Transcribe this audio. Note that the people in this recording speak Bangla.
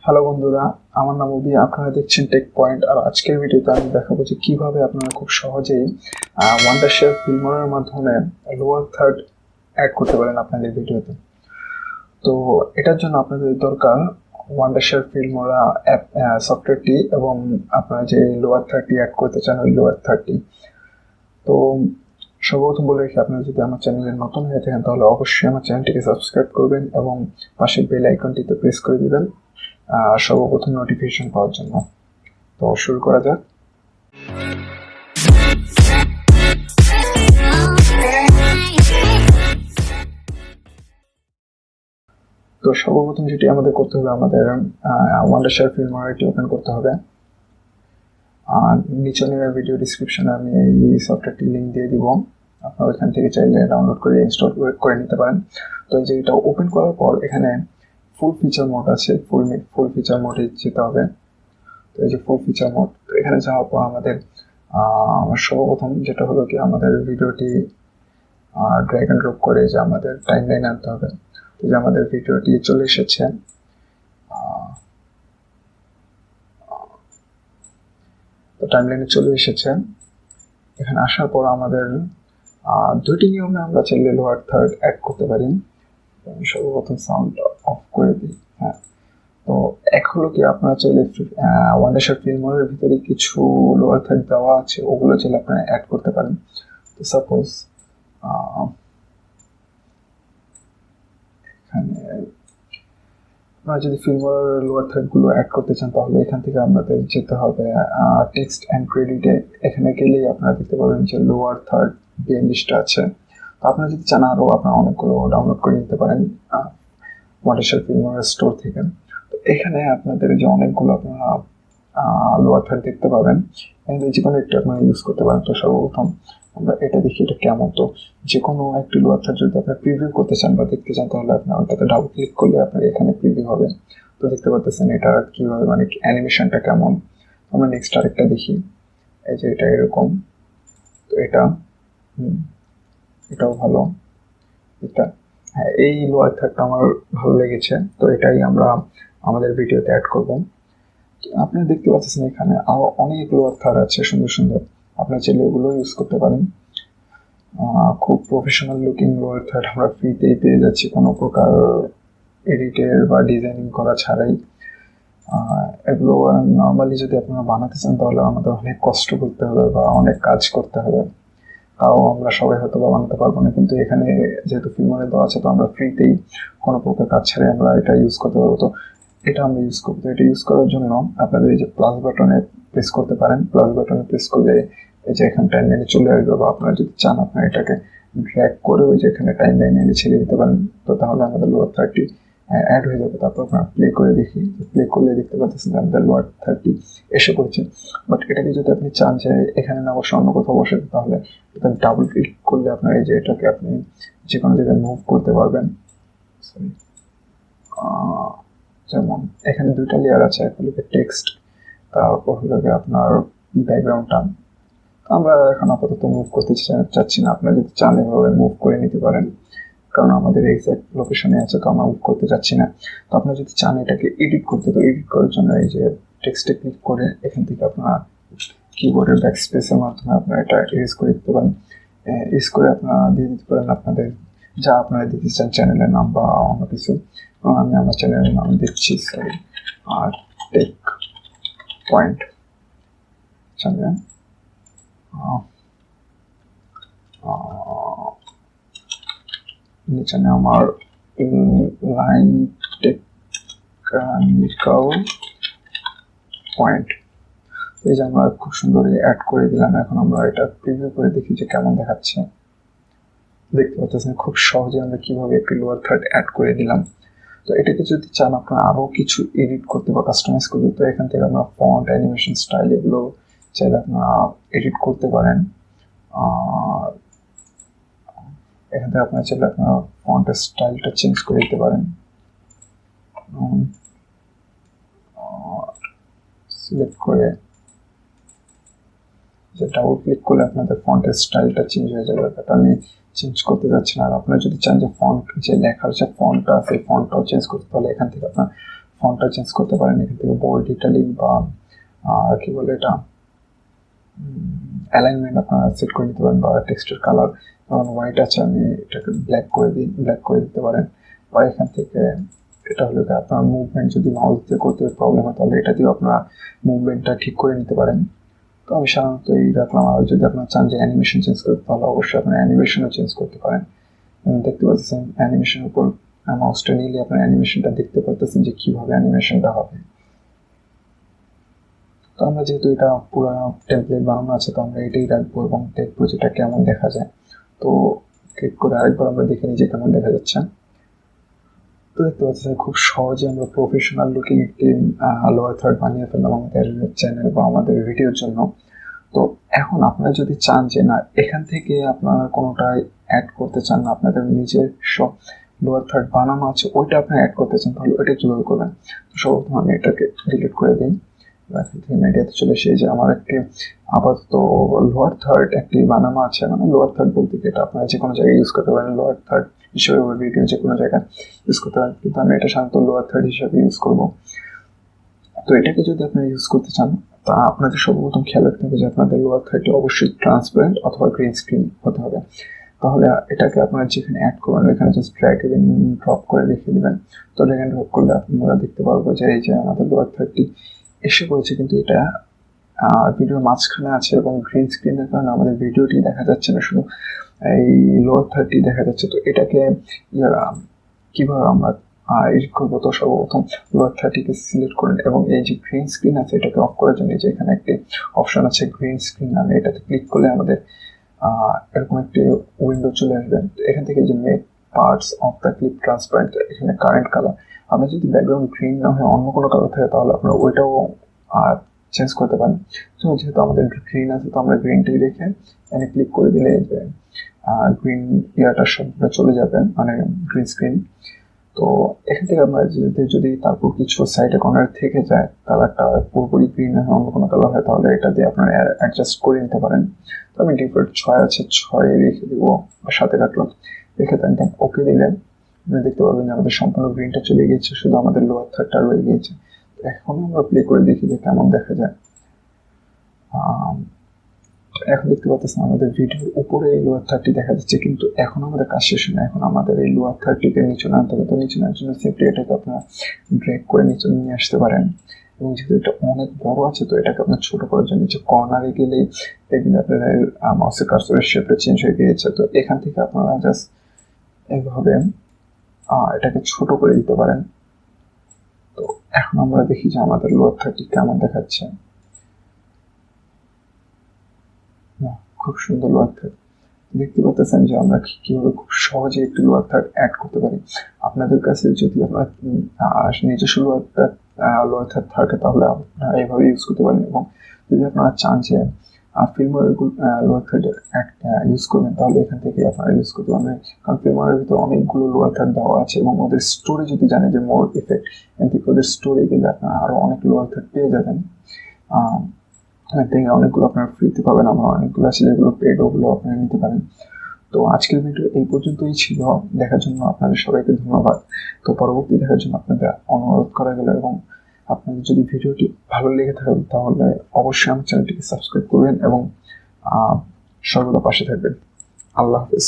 হ্যালো বন্ধুরা, আমার নাম অভি। আপনারা দেখছেন টেক পয়েন্ট। আর আজকের ভিডিওতে আমি দেখাবো যে কিভাবে আপনারা খুব সহজেই ওয়ান্ডারশেয়ার ফিল্মোরার মাধ্যমে লোয়ার থার্ড অ্যাড করতে পারেন আপনাদের ভিডিওতে। তো এটার জন্য আপনাদের দরকার ওয়ান্ডারশেয়ার ফিল্মোরা অ্যাপ সফটওয়্যারটি এবং আপনারা যে লোয়ার থার্ডটি অ্যাড করতে চান ওই লোয়ার থার্ডটি। তো সর্বপ্রথম বলে রাখি, আপনারা যদি আমার চ্যানেলে নতুন হয়ে থাকেন তাহলে অবশ্যই আমার চ্যানেলটিকে সাবস্ক্রাইব করবেন এবং পাশের বেল আইকনটিতে প্রেস করে দিবেন সর্বপ্রথম নোটিফিকেশন পাওয়ার জন্য। তো শুরু করা যাক। তো সর্বপ্রথম যেটি আমাদের করতে হবে, আমাদের ওয়ান্ডারশেয়ার ফিল্মোরাটি ওপেন করতে হবে। আর নিচনের ভিডিও ডিসক্রিপশনে আমি এই সফটওয়্যারটি লিঙ্ক দিয়ে দিব, আপনারা ওইখান থেকে চাইলে ডাউনলোড করে ইনস্টল করে নিতে পারেন। তো এই যে এটা ওপেন করার পর এখানে ফুল ফিচার মোড আছে, ফুল ফিচার মোডে যেতে হবে। তো এই যে ফুল ফিচার মোড, তো এখানে যাওয়ার পর আমাদের সর্বপ্রথম যেটা হলো কি, আমাদের ভিডিওটি ড্র্যাগ অ্যান্ড ড্রপ করে যে আমাদের টাইমলাইনে আনতে হবে। তো যে আমাদের ভিডিওটি চলে এসেছে, তো টাইমলাইনে চলে এসেছে। এখানে আসার পর আমাদের দুইটি নিয়মে আমরা চাইলে লোয়ার থার্ড অ্যাড করতে পারি। সর্বপ্রথম সাউন্ড অফ করে দিই। হ্যাঁ, তো এক হলো কি, আপনারা চাইলে ওয়ান্ডারশেয়ার ফিল্মোরার ভিতরে কিছু লোয়ার থার্ড দেওয়া আছে, ওগুলো চাইলে আপনারা অ্যাড করতে পারেন। তো সাপোজ এখানে আপনারা যদি ফিল্মোরার লোয়ার থার্ডগুলো অ্যাড করতে চান তাহলে এখান থেকে আপনাদের যেতে হবে টেক্সট অ্যান্ড ক্রেডিটে। এখানে গেলেই আপনারা দেখতে পাবেন যে লোয়ার থার্ড প্লে লিস্টটা আছে। তো আপনারা যদি চান আরও আপনারা অনেকগুলো ডাউনলোড করে নিতে পারেন ওয়ান্ডারশেয়ার ফিল্মোরা স্টোর থেকে। তো এখানে আপনাদের যে অনেকগুলো আপনারা লোয়ার থার্ড দেখতে পাবেন, এখানে যে কোনো একটা আপনারা ইউজ করতে পারেন। তো সর্বপ্রথম আমরা এটা দেখি এটা কেমন। তো যে কোনো একটি লোয়ার থার্ড যদি আপনারা প্রিভিউ করতে চান বা দেখতে চান তাহলে আপনার ওটাতে ডাবল ক্লিক করলে আপনার এখানে প্রিভিউ হবে। তো দেখতে পাচ্ছেন এটা কীভাবে, মানে অ্যানিমেশনটা কেমন। আমরা নেক্সট আরেকটা দেখি, এই যে এটা এরকম। তো এটাও ভালো। এটা হ্যাঁ, এই লোয়ার থার্ডটা আমার ভালো লেগেছে, তো এটাই আমরা আমাদের ভিডিওতে অ্যাড করব। আপনারা দেখতে পাচ্ছেন এখানে আরো অনেক লোয়ার থার্ড আছে সুন্দর সুন্দর, আপনারা চাইলে ওগুলো ইউজ করতে পারেন। খুব প্রফেশনাল লুকিং লোয়ার থার্ড আমরা ফ্রিতেই পেয়ে যাচ্ছি, কোনো প্রকার এডিটের বা ডিজাইনিং করা ছাড়াই। এগুলো নর্মালি যদি আপনারা বানাতে চান তাহলে আমাদের অনেক কষ্ট করতে হবে বা অনেক কাজ করতে হবে, তাও আমরা সবাই হয়তো বা বানাতে পারবো না। কিন্তু এখানে যেহেতু ফিল্মোরে দেওয়া আছে, তো আমরা ফ্রিতেই কোনো প্রকার কাজ ছাড়াই আমরা এটা ইউজ করতে পারবো। তো এটা আমরা ইউজ করবো। তো এটা ইউজ করার জন্য আপনাদের এই যে প্লাস বাটনে প্রেস করতে পারেন। প্লাস বাটনে প্রেস করলে এই যে এখানে টাইম লাইনে চলে আসবে, বা আপনারা যদি চান আপনারা এটাকে ড্র্যাগ করে ওই যে এখানে টাইম লাইনে এনে ছেড়ে দিতে পারেন। তো তাহলে আমাদের লোয়ার থার্ডটি অ্যাড হয়ে যাবে। তারপর আপনারা প্লে করে দেখি, প্লে করলে দেখতে পাচ্ছেন যে আমাদের লোয়ার থার্ডটি এসে পড়েছে। বাট এটাকে যদি আপনি চান যে এখানে না বসে অন্য কোথাও বসে, তাহলে এটা ডাবল ক্লিক করলে আপনার এই যে এটাকে আপনি যে কোনো জায়গায় মুভ করতে পারবেন। সরি, যেমন এখানে দুইটা লেয়ার আছে, একটা হলো টেক্সট, তারপর হলো আপনার ব্যাকগ্রাউন্ডটা। আমরা এখন আপাতত মুভ করতে চাচ্ছি না, আপনারা যদি চান এভাবে মুভ করে নিতে পারেন, কারণ আমাদের এক্সাক্ট লোকেশনে আছে, তো আমরা মুভ করতে চাচ্ছি না। তো আপনারা যদি চান এটাকে এডিট করতে, তো এডিট করার জন্য এই যে টেক্সটে ক্লিক করে এখান থেকে আপনারা কিবোর্ডের ব্যাক স্পেসের মাধ্যমে আপনারা এটা ইউজ করে দিতে পারেন। ইউজ করে আপনারা দিয়ে দিতে পারেন আপনাদের যা আপনারা দিতে চান, চ্যানেলের নাম বা অন্য কিছু। আমি আমার চ্যানেলের নাম দিচ্ছি, সরি, আর টেক পয়েন্ট চ্যানেল। নিচে আমার লাইন টেকনিক্যাল পয়েন্ট, এই যে আমরা খুব সুন্দর অ্যাড করে দিলাম। এখন আমরা এটা প্রিভিউ করে দেখি যে কেমন দেখাচ্ছে। দেখতে পাচ্ছেন খুব সহজে আমরা কিভাবে একটি লোয়ার থার্ড অ্যাড করে দিলাম। তো এটাকে যদি চান আপনারা আরো কিছু এডিট করতে বা কাস্টমাইজ করতে, তো এখান থেকে আপনারা ফন্ট, অ্যানিমেশন স্টাইল এগুলো চাইলে আপনারা এডিট করতে পারেন। এখান থেকে আপনারা চাইলে আপনারা ফন্টের স্টাইলটা চেঞ্জ করে দিতে পারেন। সিলেক্ট করে যে ডাবল ক্লিক করলে আপনাদের ফন্টের স্টাইলটা চেঞ্জ হয়ে যাবে, বাট আমি চেঞ্জ করতে যাচ্ছি না। আর আপনারা যদি চান যে ফন্ট, যে লেখার যে ফন্টটা, সেই ফন্টটাও চেঞ্জ করতে, তাহলে এখান থেকে আপনার ফন্টটা চেঞ্জ করতে পারেন, এখান থেকে বোল্ড, ইটালিক বা কি বলে এটা অ্যালাইনমেন্ট আপনারা সেট করে নিতে পারেন, বা টেক্সটের কালার যেমন হোয়াইট আছে আমি এটাকে ব্ল্যাক করে দিতে পারেন। বা এখান থেকে এটা হলো আপনার মুভমেন্ট যদি মাউস দিয়ে করতে প্রবলেম হয় তাহলে এটা দিয়ে আপনারা মুভমেন্টটা ঠিক করে নিতে পারেন। তো আমি সাধারণত এই রাখলাম। আর যদি আপনারা চান যে অ্যানিমেশন চেঞ্জ করতে তাহলে অবশ্যই আপনার অ্যানিমেশনও চেঞ্জ করতে পারেন। দেখতে পাচ্ছেন অ্যানিমেশনের উপর মাউসটা নিলে আপনার অ্যানিমেশনটা দেখতে পারতেছেন যে কিভাবে অ্যানিমেশনটা হবে। তো আমরা যেহেতু এটা পুরো টেমপ্লেট বানানো আছে তো আমরা এটাই রাখবো এবং দেখবো যেটা কেমন দেখা যায়। তো ক্লিক করে আরেকবার আমরা দেখে নিই যে কেমন দেখা যাচ্ছে। তো দেখতে পাচ্ছেন খুব সহজে আমরা প্রফেশনাল লুকিং একটি লোয়ার থার্ড বানিয়ে ফেললাম আমাদের চ্যানেল বা আমাদের ভিডিওর জন্য। তো এখন আপনারা যদি চান যে না এখান থেকে আপনারা কোনোটাই অ্যাড করতে চান না, আপনাদের নিজের সব লোয়ার থার্ড বানানো আছে ওইটা আপনারা অ্যাড করতে চান, তাহলে ওইটা কীভাবে করবেন? তো সর্বপ্রথম আমি এটাকে ডিলিট করে দিই। এখান থেকে মিডিয়াতে চলে এসে যে আমার একটি আপাতত লোয়ার থার্ড একটি বানানো আছে, মানে লোয়ার থার্ড বলতে এটা আপনারা যে কোনো জায়গায় ইউজ করতে পারেন, লোয়ার থার্ড হিসেবে ভিডিও যে কোনো জায়গায় ইউজ করতে পারেন, কিন্তু আমি এটা সাধারণত লোয়ার থার্ড হিসেবে ইউজ করবো। তো এটাকে যদি আপনারা ইউজ করতে চান তা আপনাদের সর্বপ্রথম খেয়াল রাখতে হবে যে আপনাদের লোয়ার থার্ডটি অবশ্যই ট্রান্সপারেন্ট অথবা গ্রিন স্ক্রিন হতে হবে। তাহলে এটাকে আপনারা যেখানে অ্যাড করবেন ওইখানে জাস্ট ড্র্যাগ এবং ড্রপ করে রেখে দেবেন। তো ড্র্যাগ অ্যান্ড ড্রপ করলে আপনারা দেখতে পারবো যে এই যে আমাদের লোয়ার থার্ডটি এসে পড়েছে, কিন্তু এটা ভিডিওর মাঝখানে আছে এবং গ্রিন স্ক্রিনের কারণে আমাদের ভিডিওটি দেখা যাচ্ছে না, শুধু এই লোয়ার থার্ডটি দেখা যাচ্ছে। তো এটাকে কিভাবে আমরা এডিট করবো? তো সর্বপ্রথম লোয়ার থার্টিকে সিলেক্ট করেন এবং এই যে গ্রিন স্ক্রিন আছে এটাকে অফ করার জন্য যে এখানে একটি অপশন আছে গ্রিন স্ক্রিন নামে, এটাতে ক্লিক করলে আমাদের এরকম একটি উইন্ডো চলে আসবে। এখান থেকে যে make parts of the clip transparent, এখানে কারেন্ট কালার, আপনার যদি ব্যাকগ্রাউন্ড গ্রিন না হয় অন্য কোনো কালার থাকে তাহলে আপনারা ওইটাও চেঞ্জ করতে পারেন। তো যেহেতু আমাদের গ্রিন আছে তো আমরা গ্রিনটাই রেখে এখানে ক্লিক করে দিলে যে গ্রিন ইয়াটা সবটা চলে যাবে, মানে গ্রিন স্ক্রিন। তো এখান থেকে আমরা যদি তারপর কিছু সাইডে কর্নার থেকে যায় কালারটা পুরোপুরি গ্রিন হয় অন্য কোনো কালার হয় তাহলে এটা দিয়ে আপনারা অ্যাডজাস্ট করে নিতে পারেন। তো আমি ডিফল্ট 6 আছে 6 রেখে দেবো বা 7 রাখলাম, রেখে দেন ওকে দিলেন। আপনি দেখতে পাবেন যে আমাদের সম্পূর্ণ গ্রিনটা চলে গিয়েছে, শুধু আমাদের লোয়ার থার্ডটা রয়ে গিয়েছে। এখন আমরা প্লে করে দেখি যে কেমন দেখা যায়। এখন দেখতে পাচ্ছেন আমাদের ভিডিওর উপরে এই লোয়ার থার্ডটি দেখা যাচ্ছে, কিন্তু এখন আমাদের কাজ শেষ না, এখন আমাদের এই লোয়ার থার্ডটিকে নিচে আনতে হবে। তো নিচে আনার জন্য সিম্পলি এটাকে আপনারা ড্র্যাগ করে নিচে নিয়ে আসতে পারেন এবং যেহেতু এটা অনেক বড় আছে তো এটাকে আপনার ছোট করার জন্য নিচে কর্নারে গেলেই দেখবেন আপনাদের মাউসের কার্সরের শেপটা চেঞ্জ হয়ে গিয়েছে। তো এখান থেকে আপনারা জাস্ট এইভাবে এটাকে ছোট করে দিতে পারেন। তো এখন আমরা দেখি যে আমাদের লোয়ার থার্ডটি কেমন দেখাচ্ছে। খুব সুন্দর লোয়ার থার্ড দেখতে পাচ্ছেন যে আমরা কিভাবে খুব সহজে একটি লোয়ার থার্ড অ্যাড করতে পারি। আপনাদের কাছে যদি আপনার নিজস্ব লোয়ার থার্ড থাকে তাহলে আপনারা এইভাবে ইউজ করতে পারেন, এবং যদি আপনারা চান যে ফিল্মোরার লোয়ার থার্ড ইউজ করবেন তাহলে এখান থেকে আপনারা ইউজ করতে পারবেন, কারণ ফিল্মোরার ভিতরে অনেকগুলো লোয়ার থার্ড দেওয়া আছে এবং ওদের স্টোরি যদি জানেন যে মোর ইফেক্ট, এখান থেকে ওদের স্টোরি গেলে আপনারা আরও অনেক লোয়ার থার্ড পেয়ে যাবেন। থেকে অনেকগুলো আপনারা ফ্রিতে পাবেন, আমার অনেকগুলো আছে যেগুলো পেড, ওগুলো আপনারা নিতে পারেন। তো আজকের ভিডিও এই পর্যন্তই ছিল, দেখার জন্য আপনাদের সবাইকে ধন্যবাদ। তো পরবর্তী দেখার জন্য আপনাদের অনুরোধ করা গেল, এবং আপনাদের যদি ভিডিওটি ভালো লেগে থাকে তাহলে অবশ্যই আমার চ্যানেলটিকে সাবস্ক্রাইব করবেন এবং সর্বদা পাশে থাকবেন। আল্লাহ হাফেজ।